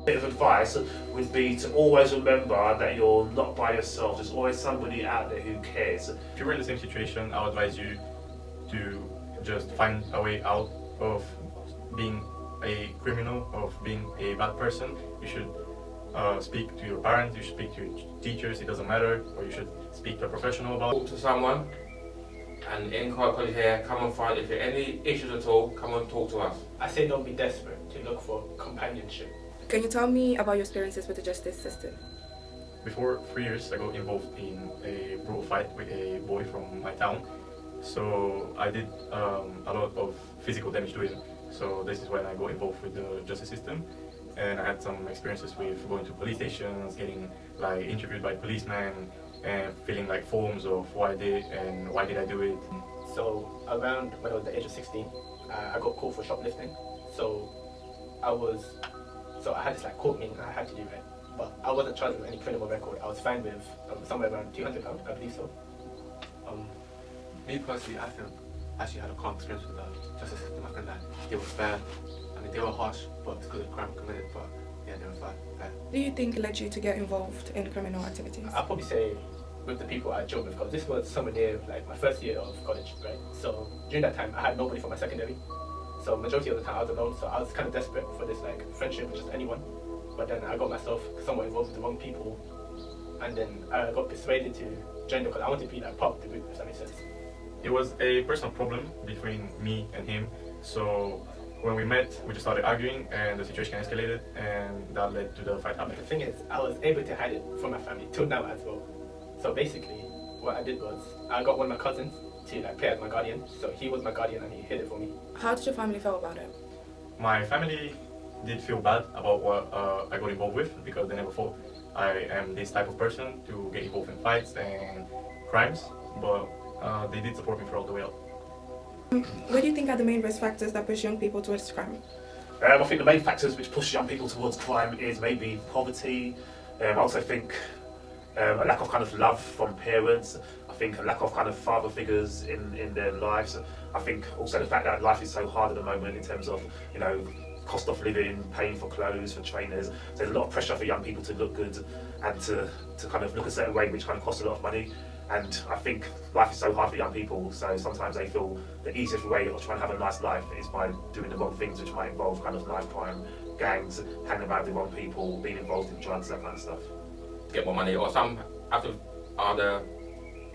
Bit of advice would be to always remember that you're not by yourself. There's always somebody out there who cares. If you were in the same situation, I would advise you to just find a way out of being a criminal, of being a bad person. You should speak to your parents, you should speak to your teachers, it doesn't matter, or you should speak to a professional about it. Talk to someone, and in College here, come on front. If there are any issues at all, come and talk to us. I say don't be desperate to look for companionship. Can you tell me about your experiences with the justice system? Before 3 years, I got involved in a brutal fight with a boy from my town. So I did a lot of physical damage to him. So this is when I got involved with the justice system. And I had some experiences with going to police stations, getting like interviewed by policemen, and filling like forms of what I did and why did I do it. So around when I was the age of 16, I got caught for shoplifting. So I had this like court meeting I had to do it. But I wasn't charged with any criminal record. I was fined with somewhere around £200, I believe so. Me personally, I think I actually had a calm experience with the justice system. I think that they were fair. I mean, they were harsh, but because of the crime committed, but yeah, they were fair. Do you think it led you to get involved in criminal activities? I'll probably say with the people I chilled with, because this was somewhere near like my first year of college, right? So during that time, I had nobody for my secondary. So majority of the time I was alone, so I was kind of desperate for this like friendship with just anyone. But then I got myself somewhat involved with the wrong people, and then I got persuaded to join the college. I wanted to be like part of the group, if that makes sense. It was a personal problem between me and him. So when we met, we just started arguing and the situation escalated, and that led to the fight But happening. the thing is, I was able to hide it from my family till now as well. So basically, what I did was I got one of my cousins to like play as my guardian. So he was my guardian and he hid it for me. How did your family feel about it? My family did feel bad about what I got involved with, because they never thought I am this type of person to get involved in fights and crimes, but they did support me throughout the way out. What do you think are the main risk factors that push young people towards crime? I think the main factors which push young people towards crime is maybe poverty. I also think a lack of kind of love from parents. I think a lack of kind of father figures in their lives. I think also the fact that life is so hard at the moment in terms of, you know, cost of living, paying for clothes, for trainers. There's a lot of pressure for young people to look good and to kind of look a certain way, which kind of costs a lot of money. And I think life is so hard for young people, so sometimes they feel the easiest way of trying to have a nice life is by doing the wrong things, which might involve kind of knife crime, gangs, hanging around with the wrong people, being involved in drugs, that kind of stuff. Get more money, or some are the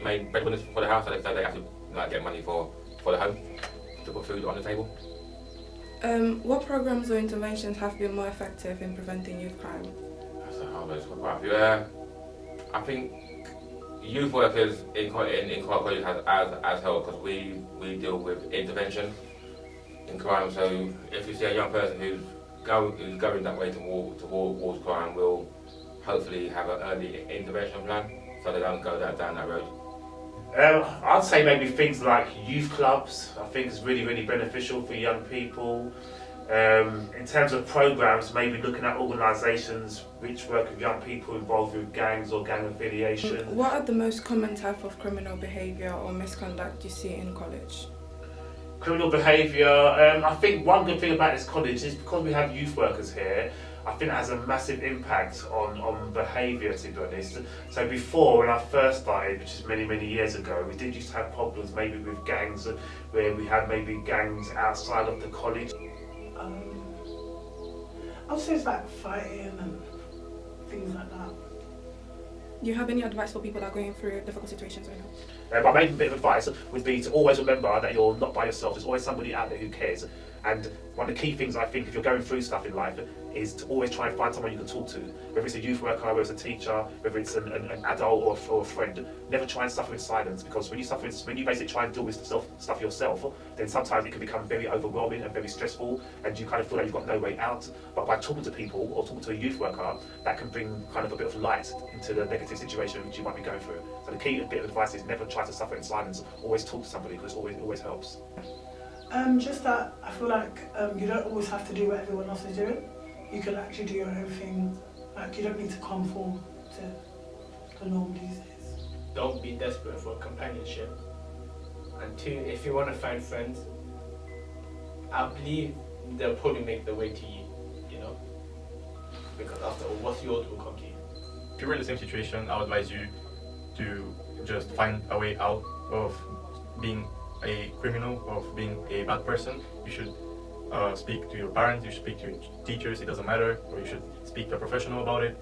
main breadwinners for the house, so they have to like get money for the home to put food on the table. What programs or interventions have been more effective in preventing youth crime? That's a hard one to talk about. Yeah, I think youth workers in college has helped, because we deal with intervention in crime. So if you see a young person who's going that way towards crime, we'll hopefully have an early intervention plan so they don't go down that road. I'd say maybe things like youth clubs, I think is really, really beneficial for young people. In terms of programs, maybe looking at organisations which work with young people involved with gangs or gang affiliation. What are the most common type of criminal behaviour or misconduct you see in college? Criminal behaviour, I think one good thing about this college is because we have youth workers here, I think that has a massive impact on behaviour, to be honest. So before, when I first started, which is many, many years ago, we did used to have problems maybe with gangs, where we had maybe gangs outside of the college. I would say it's like fighting and things like that. Do you have any advice for people that are going through difficult situations right now? My main bit of advice would be to always remember that you're not by yourself. There's always somebody out there who cares. And one of the key things I think if you're going through stuff in life is to always try and find someone you can talk to. Whether it's a youth worker, whether it's a teacher, whether it's an adult or a friend. Never try and suffer in silence, because when you basically try and deal with stuff yourself, then sometimes it can become very overwhelming and very stressful, and you kind of feel like you've got no way out. But by talking to people or talking to a youth worker, that can bring kind of a bit of light into the negative situation which you might be going through. So the key bit of advice is never try to suffer in silence. Always talk to somebody, because it always helps. Just that I feel like you don't always have to do what everyone else is doing. You can actually do your own thing. Like, you don't need to conform to the norm these days. Don't be desperate for companionship. And two, if you want to find friends, I believe they'll probably make the way to you, you know? Because after all, what's yours will come to you. If you were in the same situation, I would advise you to just find a way out of being a criminal, of being a bad person. You should speak to your parents, you should speak to your teachers, it doesn't matter, or you should speak to a professional about it.